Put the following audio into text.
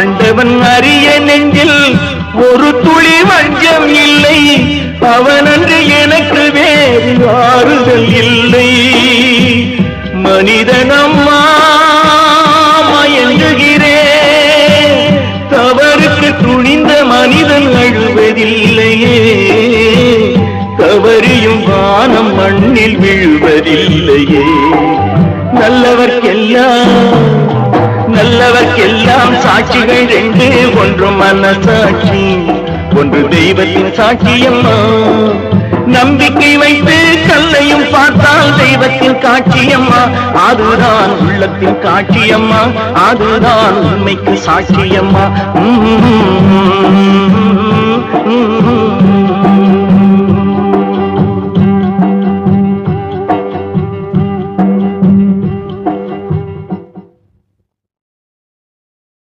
ஆண்டவன் அறிய நெஞ்சில் ஒரு துளி வஞ்சம் இல்லை, அவனன்று எனக்கு வேறு ஆறுதல் இல்லை. மனிதனம்மா மயங்குகிறேன், தவறுக்கு துணிந்த மனிதன் அழுவதில்லையே, தவறியும் வானம் மண்ணில் விழுவதில்லையே. நல்லவர்க்கெல்லாம் சாட்சிகள் ரெண்டு, ஒன்று மனசாட்சி, ஒன்று தெய்வத்தின் சாட்சியம்மா. நம்பிக்கை வைத்து கல்லையும் பார்த்தால் தெய்வத்தின் காட்சியம்மா, அதுதான் உள்ளத்தின் காட்சியம்மா, அதுதான் உண்மைக்கு சாட்சியம்மா.